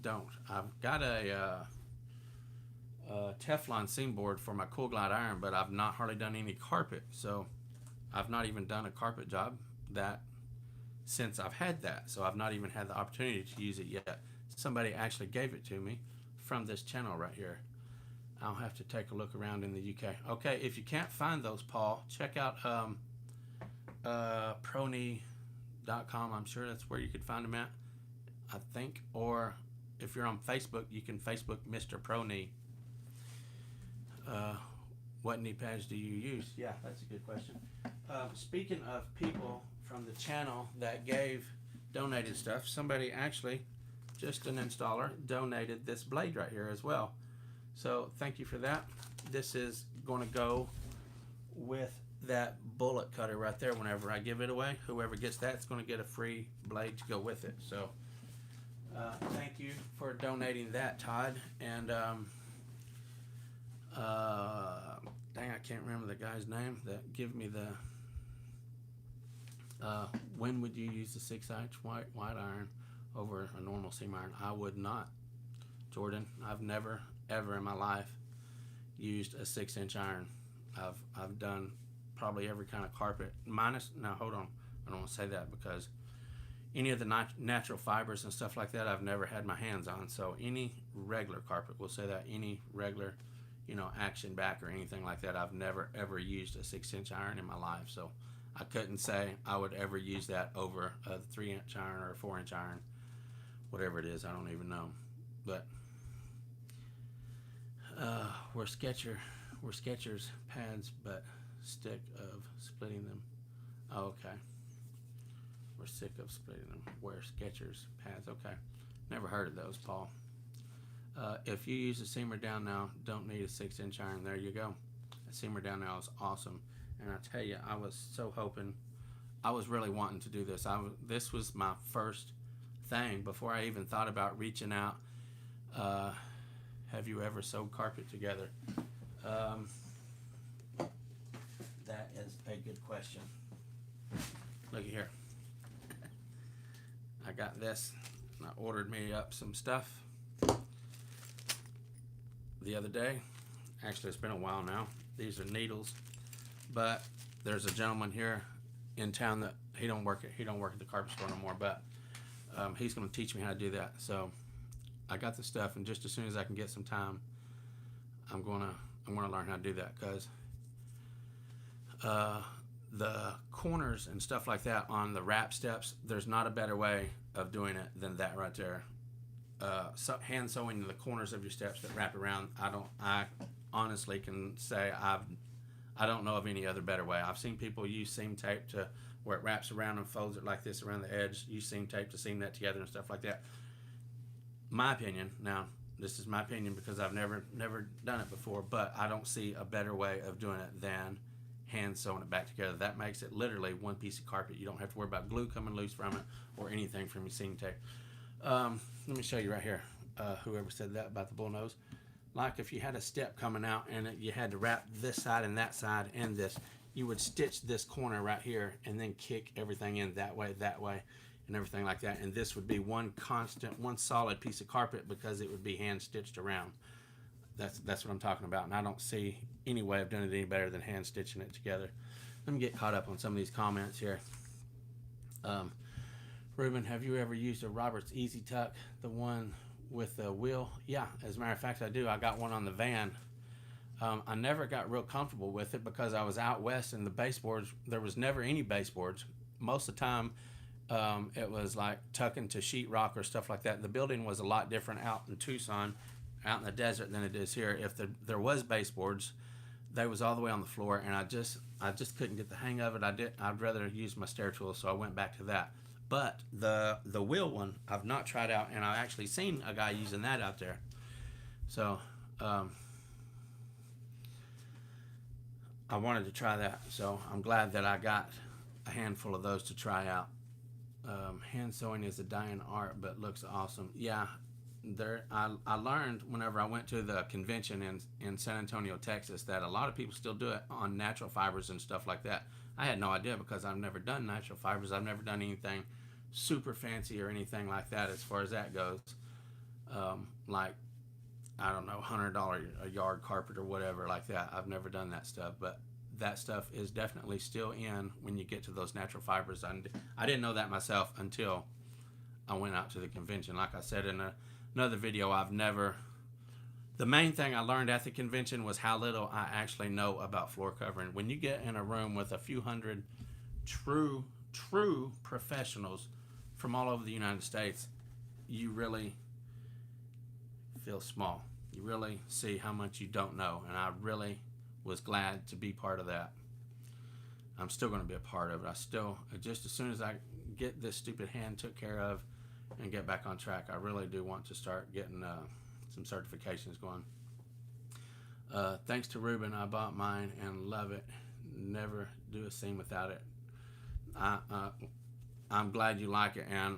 don't. I've got a Teflon seam board for my Cool Glide iron, but I've not hardly done any carpet. So I've not even done a carpet job that since I've had that. So I've not even had the opportunity to use it yet. Somebody actually gave it to me from this channel right here. I'll have to take a look around in the UK. Okay, if you can't find those, Paul, check out proknee.com. I'm sure that's where you could find them at, I think. Or if you're on Facebook, you can Facebook Mr. Proknee. What knee pads do you use? Yeah, that's a good question. Speaking of people from the channel that donated stuff, somebody actually, just an installer, donated this blade right here as well. So thank you for that. This is going to go with that bullet cutter right there whenever I give it away. Whoever gets that is going to get a free blade to go with it. So thank you for donating that, Todd. And dang, I can't remember the guy's name that gave me the when would you use the 6-inch white iron over a normal seam iron? I would not, Jordan. I've never ever in my life used a 6-inch iron. I've done probably every kind of carpet minus, now hold on, I don't want to say that because any of the natural fibers and stuff like that I've never had my hands on. So any regular carpet, we'll say that, any regular, you know, action back or anything like that, I've never ever used a 6-inch iron in my life. So I couldn't say I would ever use that over a 3-inch iron or a 4-inch iron, whatever it is. I don't even know. But we're Skechers pads, but sick of splitting them. Oh, okay. We're sick of splitting them. Wear Skechers pads. Okay. Never heard of those, Paul. If you use a seamer down now, don't need a 6-inch iron. There you go. A seamer down now is awesome. And I tell you, I was so hoping, I was really wanting to do this. This was my first thing before I even thought about reaching out. Have you ever sewed carpet together? That is a good question. Look here. I got this. I ordered me up some stuff the other day. Actually, it's been a while now. These are needles, but there's a gentleman here in town that he don't work at the carpet store no more, but he's going to teach me how to do that. So I got the stuff, and just as soon as I can get some time, I'm gonna learn how to do that, because the corners and stuff like that on the wrap steps, there's not a better way of doing it than that right there. Hand sewing the corners of your steps that wrap around. I honestly can say I don't know of any other better way. I've seen people use seam tape to where it wraps around and folds it like this around the edge. Use seam tape to seam that together and stuff like that. My opinion, now this is my opinion because I've never done it before, but I don't see a better way of doing it than hand sewing it back together. That makes it literally one piece of carpet. You don't have to worry about glue coming loose from it or anything from your seam tape. Let me show you right here. Whoever said that about the bull nose. Like if you had a step coming out and you had to wrap this side and that side and this, you would stitch this corner right here and then kick everything in that way, and everything like that. And this would be one solid piece of carpet because it would be hand stitched around. That's what I'm talking about. And I don't see any way of doing it any better than hand stitching it together. Let me get caught up on some of these comments here. Ruben, have you ever used a Roberts Easy Tuck, the one with the wheel? Yeah, as a matter of fact, I do. I got one on the van. I never got real comfortable with it because I was out west and the baseboards, there was never any baseboards. Most of the time, it was like tucking to sheetrock or stuff like that. The building was a lot different out in Tucson, out in the desert, than it is here. If there was baseboards, they was all the way on the floor, and I just couldn't get the hang of it. I'd rather use my stair tool, so I went back to that. But the wheel one I've not tried out, and I've actually seen a guy using that out there. So I wanted to try that. So I'm glad that I got a handful of those to try out. Hand sewing is a dying art, but looks awesome. Yeah, I learned whenever I went to the convention in San Antonio, Texas, that a lot of people still do it on natural fibers and stuff like that. I had no idea because I've never done natural fibers. I've never done anything super fancy or anything like that as far as that goes. Like, I don't know, $100 a yard carpet or whatever like that. I've never done that stuff, but that stuff is definitely still in when you get to those natural fibers. I didn't know that myself until I went out to the convention. Like I said in another video, the main thing I learned at the convention was how little I actually know about floor covering. When you get in a room with a few hundred true professionals from all over the United States, you really feel small. You really see how much you don't know, and I really was glad to be part of that. I'm still going to be a part of it. Just as soon as I get this stupid hand took care of and get back on track, I really do want to start getting some certifications going. Thanks to Ruben, I bought mine and love it. Never do a seam without it. I'm glad you like it, and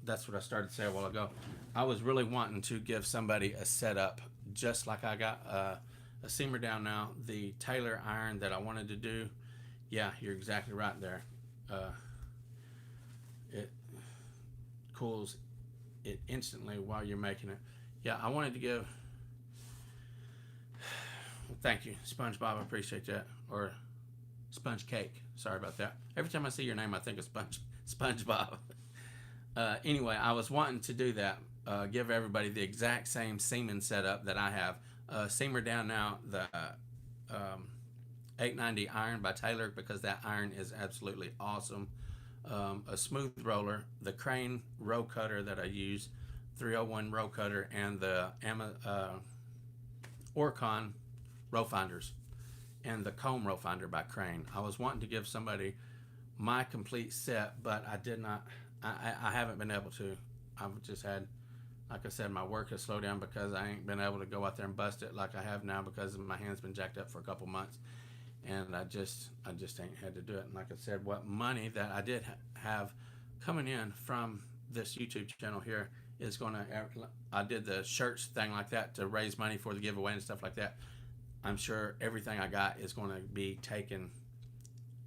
that's what I started to say a while ago. I was really wanting to give somebody a setup, just like I got a seamer down now. The Taylor iron that I wanted to do, yeah, you're exactly right there. It cools it instantly while you're making it. Yeah, I wanted to give, thank you, SpongeBob, I appreciate that, or Sponge Cake, sorry about that. Every time I see your name, I think of SpongeBob. Anyway, I was wanting to do that, give everybody the exact same seaming setup that I have. Seamer down now, the 890 iron by Taylor, because that iron is absolutely awesome. A smooth roller, the Crane row cutter that I use, 301 row cutter, and the Orcon row finders, and the comb row finder by Crane. I was wanting to give somebody my complete set, but I did not. I haven't been able to. I've just had, like I said, my work has slowed down because I ain't been able to go out there and bust it like I have now because my hand's been jacked up for a couple months, and I just ain't had to do it. And like I said, what money that I did have coming in from this YouTube channel here is gonna. I did the shirts thing like that to raise money for the giveaway and stuff like that. I'm sure everything I got is going to be taken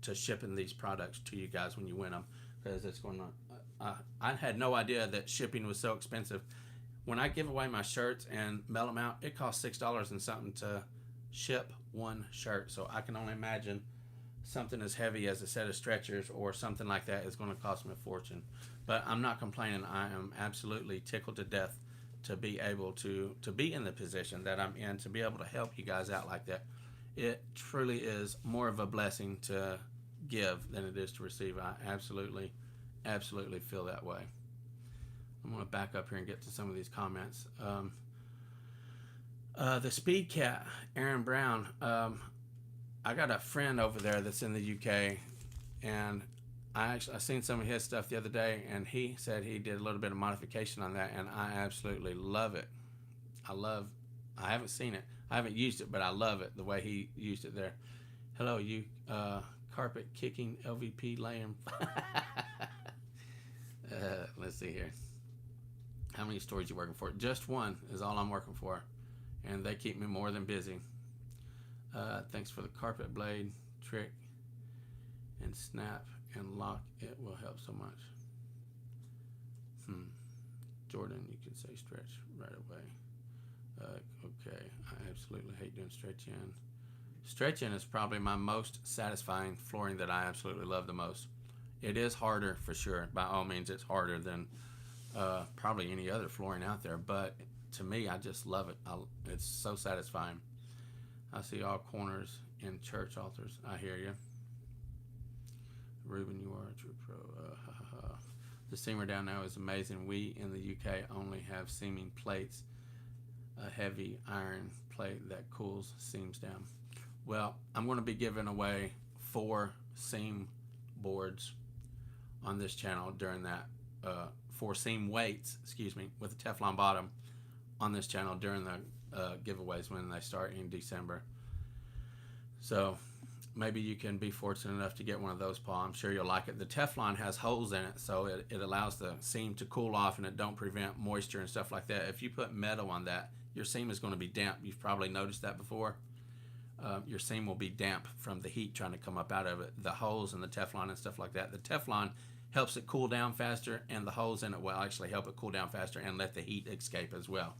to shipping these products to you guys when you win them, because it's going to. I had no idea that shipping was so expensive. When I give away my shirts and mail them out, it costs $6 and something to ship one shirt. So I can only imagine something as heavy as a set of stretchers or something like that is going to cost me a fortune. But I'm not complaining. I am absolutely tickled to death to be able to be in the position that I'm in, to be able to help you guys out like that. It truly is more of a blessing to give than it is to receive. I absolutely feel that way. I'm going to back up here and get to some of these comments. The Speed Cat, Aaron Brown, I got a friend over there that's in the UK, and I seen some of his stuff the other day, and he said he did a little bit of modification on that, and I absolutely love it. I haven't seen it. I haven't used it, but I love it, the way he used it there. Hello, you carpet kicking LVP laying. Let's see here. How many stores you working for? Just one is all I'm working for, and they keep me more than busy. Thanks for the carpet blade trick and snap and lock. It will help so much. Jordan, you can say stretch right away. Okay, I absolutely hate doing stretch in. Stretch in is probably my most satisfying flooring that I absolutely love the most. It is harder for sure. By all means, it's harder than probably any other flooring out there. But to me, I just love it. It's so satisfying. I see all corners in church altars. I hear you. Ruben, you are a true pro. The seamer down now is amazing. We in the UK only have seaming plates, a heavy iron plate that cools seams down. Well, I'm going to be giving away 4 seam boards on this channel during that 4 seam weights, with a Teflon bottom on this channel during the giveaways when they start in December. So maybe you can be fortunate enough to get one of those, Paul. I'm sure you'll like it. The Teflon has holes in it, so it allows the seam to cool off, and it don't prevent moisture and stuff like that. If you put metal on that, your seam is going to be damp. You've probably noticed that before. Your seam will be damp from the heat trying to come up out of it. The holes in the Teflon and stuff like that. The Teflon helps it cool down faster, and the holes in it will actually help it cool down faster and let the heat escape as well.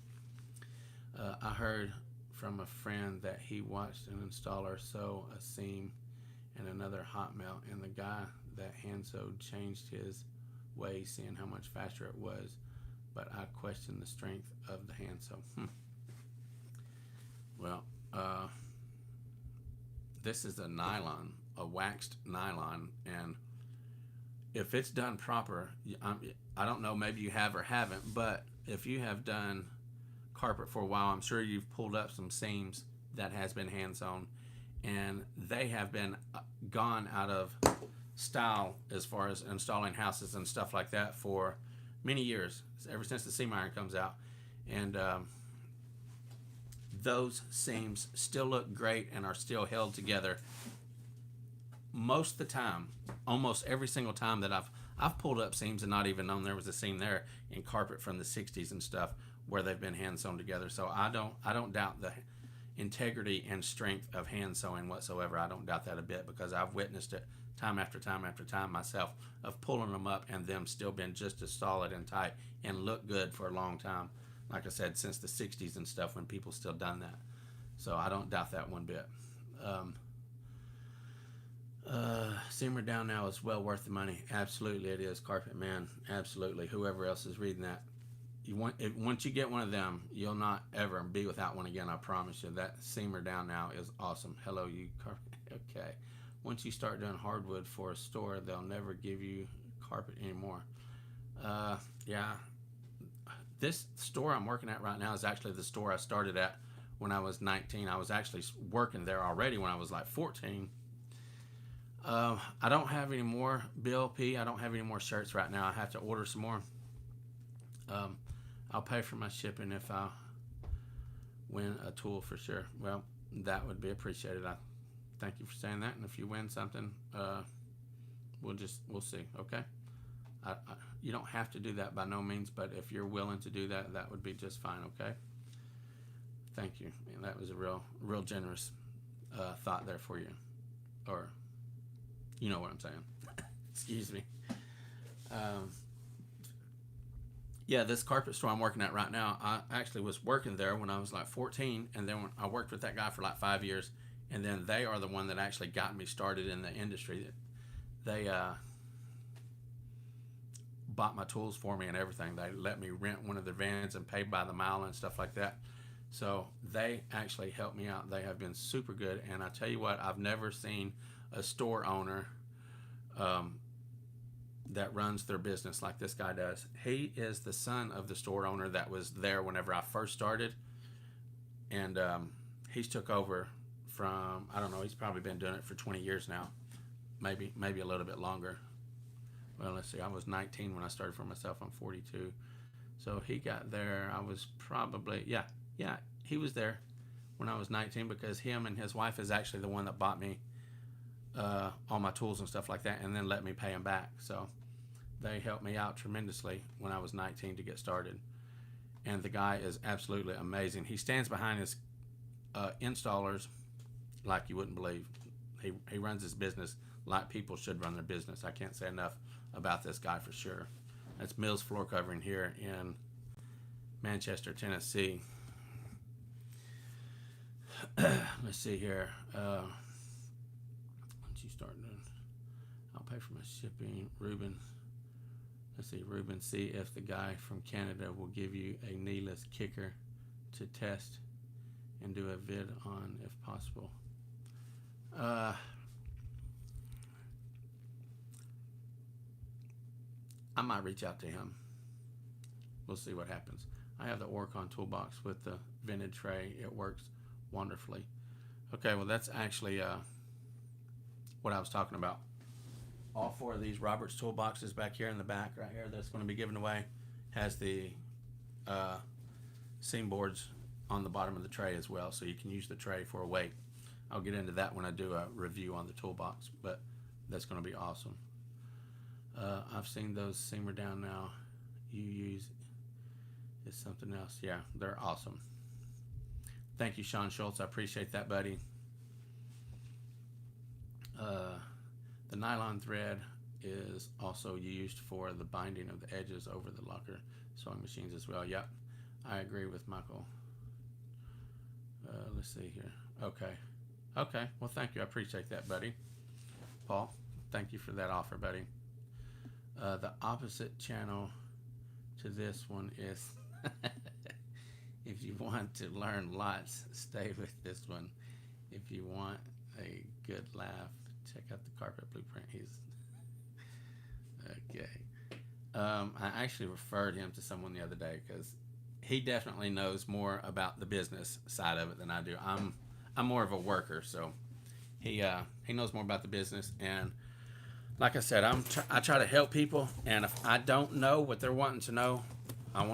I heard from a friend that he watched an installer sew a seam in another hot melt, and the guy that hand sewed changed his way, seeing how much faster it was, but I questioned the strength of the hand sew. Well, this is a nylon, a waxed nylon, and if it's done proper, I don't know, maybe you have or haven't, but if you have done carpet for a while, I'm sure you've pulled up some seams that has been hand sewn, and they have been gone out of style as far as installing houses and stuff like that for many years, ever since the seam iron comes out. And those seams still look great and are still held together most of the time. Almost every single time that I've pulled up seams and not even known there was a seam there in carpet from the 60s and stuff where they've been hand sewn together. So I don't doubt the integrity and strength of hand sewing whatsoever. I don't doubt that a bit, because I've witnessed it time after time after time myself, of pulling them up and them still been just as solid and tight and look good for a long time. Like I said, since the 60s and stuff, when people still done that. So I don't doubt that one bit. Simmer down now is well worth the money. Absolutely it is, Carpet Man. Absolutely. Whoever else is reading that. Once you get one of them, you'll not ever be without one again, I promise you. That Simmer down now is awesome. Hello, you carpet. Okay. Once you start doing hardwood for a store, they'll never give you carpet anymore. Yeah. This store I'm working at right now is actually the store I started at when I was 19. I was actually working there already when I was like 14. I don't have any more Bill P. I don't have any more shirts right now. I have to order some more. I'll pay for my shipping if I win a tool for sure. Well, that would be appreciated. I thank you for saying that. And if you win something, we'll see. Okay. You don't have to do that by no means, but if you're willing to do that, that would be just fine. Okay. Thank you. Man, that was a real generous thought there for you, or you know what I'm saying. Excuse me. Yeah, this carpet store I'm working at right now, I actually was working there when I was like 14, and then when I worked with that guy for like 5 years, and then they are the one that actually got me started in the industry. They bought my tools for me and everything. They let me rent one of their vans and pay by the mile and stuff like that. So they actually helped me out. They have been super good, and I tell you what, I've never seen a store owner that runs their business like this guy does. He is the son of the store owner that was there whenever I first started, and he's took over from, I don't know, he's probably been doing it for 20 years now, maybe a little bit longer. Well, let's see, I was 19 when I started for myself. I'm 42. So he got there, I was probably, yeah, he was there when I was 19, because him and his wife is actually the one that bought me all my tools and stuff like that, and then let me pay him back. So they helped me out tremendously when I was 19 to get started. And the guy is absolutely amazing. He stands behind his installers like you wouldn't believe. He runs his business like people should run their business. I can't say enough about this guy for sure. That's Mills Floor Covering here in Manchester, Tennessee. Let's see here. Once you start doing, I'll pay for my shipping. Ruben. Let's see, Ruben. See if the guy from Canada will give you a kneeless kicker to test and do a vid on if possible. I might reach out to him. We'll see what happens. I have the Oricon toolbox with the vented tray. It works wonderfully. Okay, well that's actually what I was talking about. All 4 of these Roberts toolboxes back here in the back right here that's going to be given away has the seam boards on the bottom of the tray as well, so you can use the tray for a weight. I'll get into that when I do a review on the toolbox, but that's going to be awesome. I've seen those simmer down now. You use is something else. Yeah, they're awesome. Thank you, Sean Schultz. I appreciate that, buddy. The nylon thread is also used for the binding of the edges over the locker sewing machines as well. Yep, I agree with Michael. Let's see here. Okay. Well, thank you. I appreciate that, buddy. Paul, thank you for that offer, buddy. The opposite channel to this one is if you want to learn lots, stay with this one. If you want a good laugh, check out the carpet blueprint. He's okay. I actually referred him to someone the other day because he definitely knows more about the business side of it than I do. I'm more of a worker, so he knows more about the business. And like I said, I try to help people, and if I don't know what they're wanting to know, I'm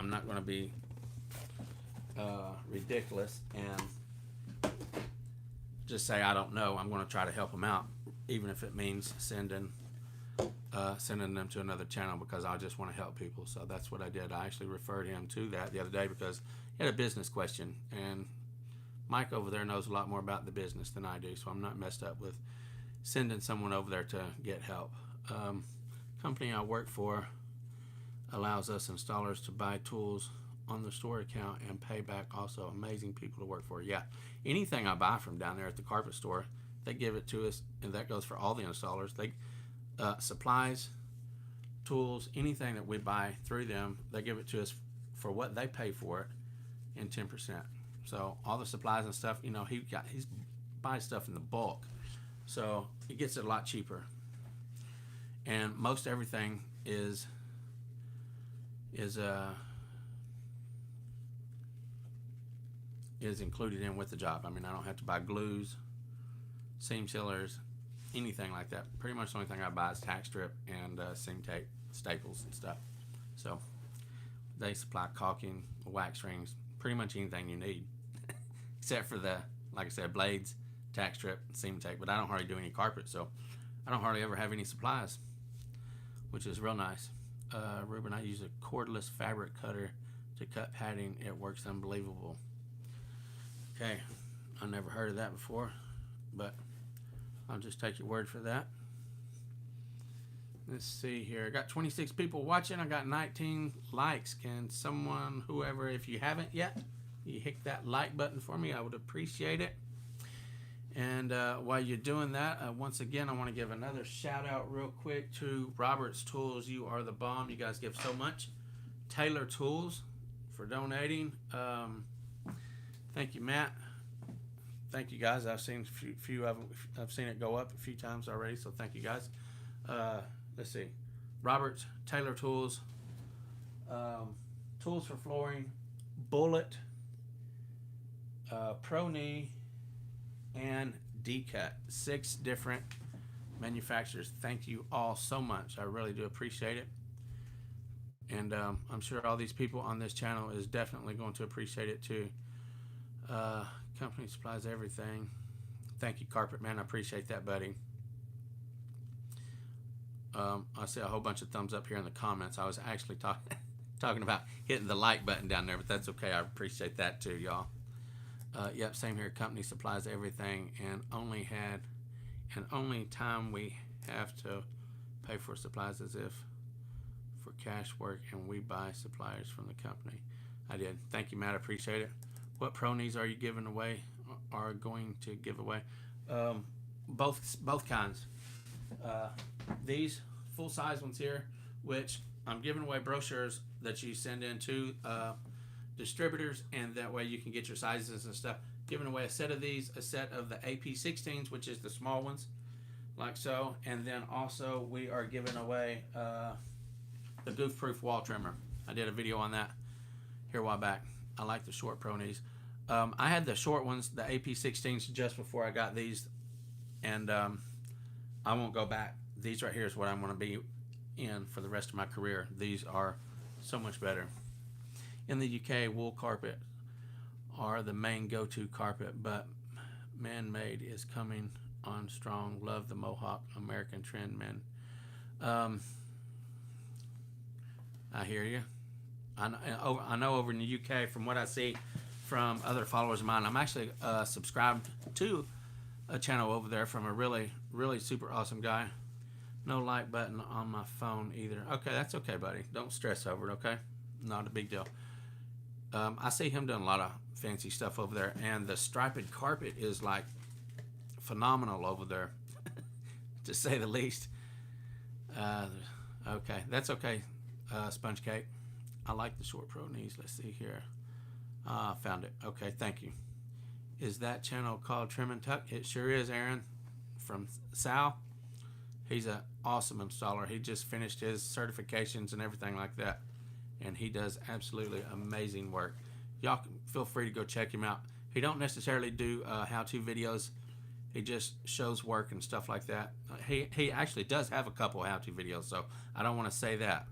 not going to be ridiculous and just say I don't know. I'm going to try to help them out, even if it means sending them to another channel, because I just want to help people. So that's what I did. I actually referred him to that the other day because he had a business question, and Mike over there knows a lot more about the business than I do, so I'm not messed up with sending someone over there to get help. Company I work for allows us installers to buy tools on the store account and pay back. Also amazing people to work for. Yeah, anything I buy from down there at the carpet store, they give it to us, and that goes for all the installers. They supplies, tools, anything that we buy through them, they give it to us for what they pay for it and 10%. So all the supplies and stuff, he's buying stuff in the bulk, so he gets it a lot cheaper. And most everything is included in with the job. I mean, I don't have to buy glues, seam sealers, anything like that. Pretty much the only thing I buy is tack strip and seam tape, staples and stuff. So they supply caulking, wax rings, pretty much anything you need, except for like I said, blades, tack strip, seam tape. But I don't hardly do any carpet, so I don't hardly ever have any supplies, which is real nice. Ruben, I use a cordless fabric cutter to cut padding. It works unbelievable. Okay, I never heard of that before, but I'll just take your word for that. Let's see here. I got 26 people watching. I got 19 likes. Can someone, whoever, if you haven't yet, you hit that like button for me. I would appreciate it. And while you're doing that, once again, I want to give another shout out real quick to Robert's Tools. You are the bomb. You guys give so much. Taylor Tools for donating. Thank you, Matt. Thank you, guys. I've seen a few of them. I've seen it go up a few times already, so thank you, guys. Let's see. Robert's, Taylor Tools, Tools for Flooring, Bullet, Pro Knee, and D-Cut. 6 different manufacturers. Thank you all so much. I really do appreciate it. And I'm sure all these people on this channel is definitely going to appreciate it too. Company supplies everything. Thank you, Carpet Man. I appreciate that, buddy. I see a whole bunch of thumbs up here in the comments. I was actually talking about hitting the like button down there, but that's okay. I appreciate that too, y'all. Yep, same here. Company supplies everything, and only time we have to pay for supplies is if for cash work, and we buy suppliers from the company. I did. Thank you, Matt. I appreciate it. What Pro Knees are you giving away? Are going to give away? Both kinds. These full-size ones here, which I'm giving away brochures that you send in to distributors, and that way you can get your sizes and stuff. Giving away a set of these, a set of the AP16s, which is the small ones, like so, and then also we are giving away the goof-proof wall trimmer. I did a video on that here a while back. I like the short Pro Knees. I had the short ones, the AP16s, just before I got these, and I won't go back. These right here is what I'm going to be in for the rest of my career. These are so much better. In the UK, wool carpet are the main go-to carpet, but man-made is coming on strong. Love the Mohawk American trend, man. I hear you. I know over in the UK, from what I see from other followers of mine, I'm actually subscribed to a channel over there from a really, really super awesome guy. No like button on my phone either. Okay, that's okay, buddy. Don't stress over it, okay? Not a big deal. I see him doing a lot of fancy stuff over there, and the striped carpet is like phenomenal over there, to say the least. Okay, that's okay, Sponge Cake. I like the short pro knees. Let's see here. Found it. Okay, thank you. Is that channel called Trim and Tuck? It sure is, Aaron, from Sal. He's an awesome installer. He just finished his certifications and everything like that, and he does absolutely amazing work. Y'all can feel free to go check him out. He don't necessarily do how-to videos. He just shows work and stuff like that. He actually does have a couple how-to videos, so I don't want to say that.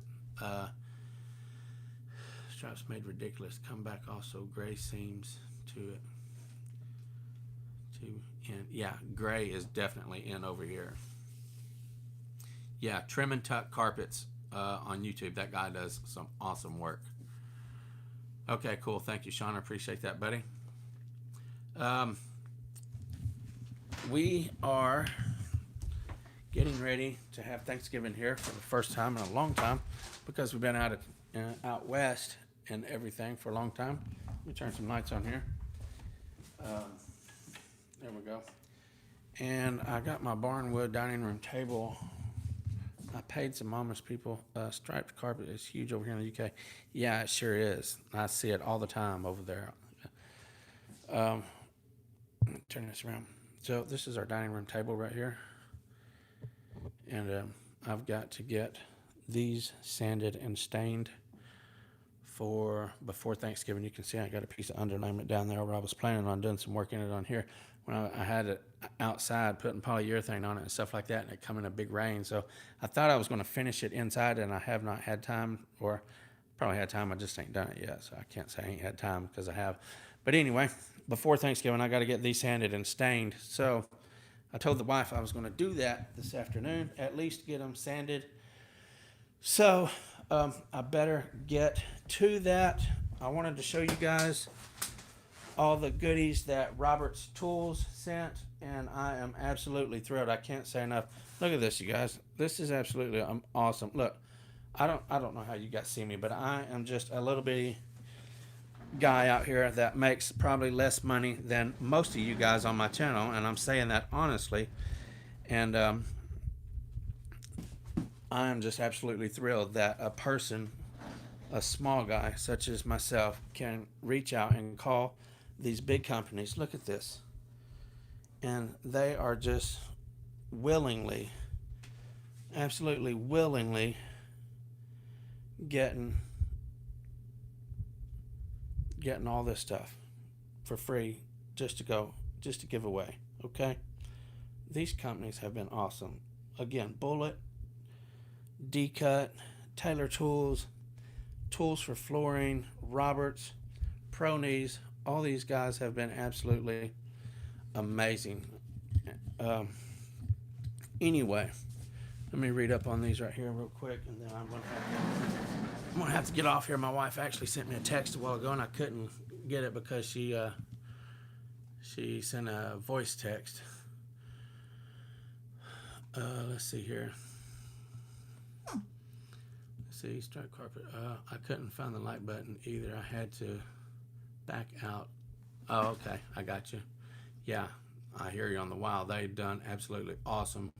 Straps made ridiculous. Come back also. Gray seams to it. Yeah, gray is definitely in over here. Yeah, Trim and Tuck Carpets on YouTube. That guy does some awesome work. Okay, cool. Thank you, Sean. I appreciate that, buddy. We are getting ready to have Thanksgiving here for the first time in a long time, because we've been out west and everything for a long time. Let me turn some lights on here. There we go. And I got my barnwood dining room table. I paid some Amish people. Striped carpet is huge over here in the UK. Yeah, it sure is. I see it all the time over there. Let me turn this around. So this is our dining room table right here. And I've got to get these sanded and stained for before Thanksgiving. You can see I got a piece of underlayment down there where I was planning on doing some work in it on here. When I had it outside, putting polyurethane on it and stuff like that, and it come in a big rain. So I thought I was going to finish it inside, and I have not had time, or probably had time, I just ain't done it yet. So I can't say I ain't had time, because I have. But anyway, before Thanksgiving, I got to get these sanded and stained. So I told the wife I was going to do that this afternoon, at least get them sanded. So I better get to that. I wanted to show you guys all the goodies that Robert's Tools sent, and I am absolutely thrilled. I can't say enough. Look at this, you guys. This is absolutely awesome. Look, I don't know how you guys see me, but I am just a little bitty guy out here that makes probably less money than most of you guys on my channel, and I'm saying that honestly. And I am just absolutely thrilled that a person, a small guy such as myself, can reach out and call these big companies. Look at this. And they are just willingly, absolutely willingly getting all this stuff for free just to give away. Okay? These companies have been awesome. Again, Bullet, D-Cut, Taylor Tools, Tools for Flooring, Roberts, Pro Knees. All these guys have been absolutely amazing. Anyway, let me read up on these right here real quick, and then I'm gonna have to get off here. My wife actually sent me a text a while ago, and I couldn't get it because she sent a voice text. Let's see here. Let's see, striped carpet. I couldn't find the like button either. I had to back out. Oh, okay, I got you. Yeah, I hear you on the wild. They've done absolutely awesome.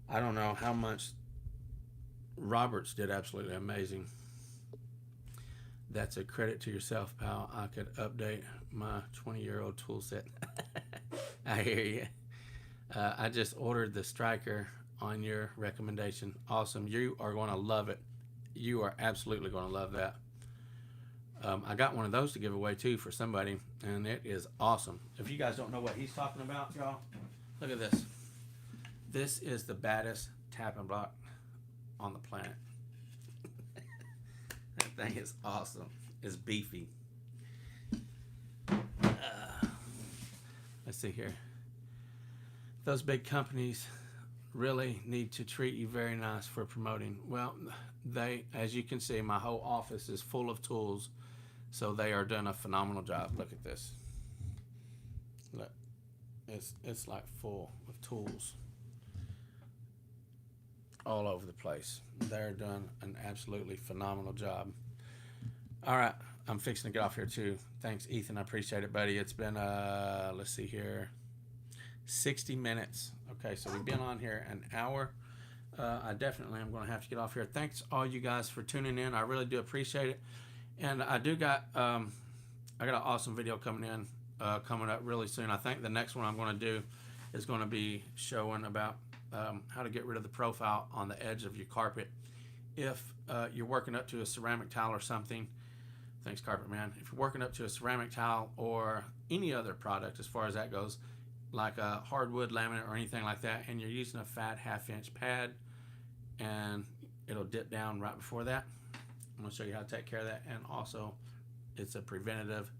I don't know how much Roberts did absolutely amazing. That's a credit to yourself, pal. I could update my 20-year-old tool set. I hear you. I just ordered the striker on your recommendation. Awesome. You are going to love it. You are absolutely going to love that. I got one of those to give away too for somebody, and it is awesome. If you guys don't know what he's talking about, y'all, look at this. This is the baddest tapping block on the planet. That thing is awesome. It's beefy. Let's see here. Those big companies really need to treat you very nice for promoting. Well, they, as you can see, my whole office is full of tools, so they are doing a phenomenal job. Look at this. Look, it's like full of tools all over the place. They're doing an absolutely phenomenal job. All right, I'm fixing to get off here too. Thanks, Ethan. I appreciate it, buddy. It's been let's see here, 60 minutes. Okay, so we've been on here an hour. I definitely am going to have to get off here. Thanks all you guys for tuning in. I really do appreciate it. And I do got I got an awesome video coming up really soon. I think the next one I'm going to do is going to be showing about how to get rid of the profile on the edge of your carpet if you're working up to a ceramic tile or something. Thanks, Carpet Man. If you're working up to a ceramic tile or any other product as far as that goes, like a hardwood laminate or anything like that, and you're using a fat 1/2-inch pad and it'll dip down right before that, I'm going to show you how to take care of that. And also, it's a preventative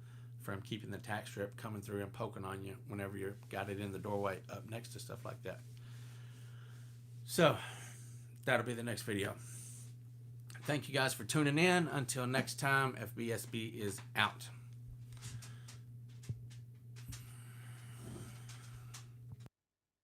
from keeping the tack strip coming through and poking on you whenever you've got it in the doorway up next to stuff like that. So that'll be the next video. Thank you guys for tuning in. Until next time, FBSB is out.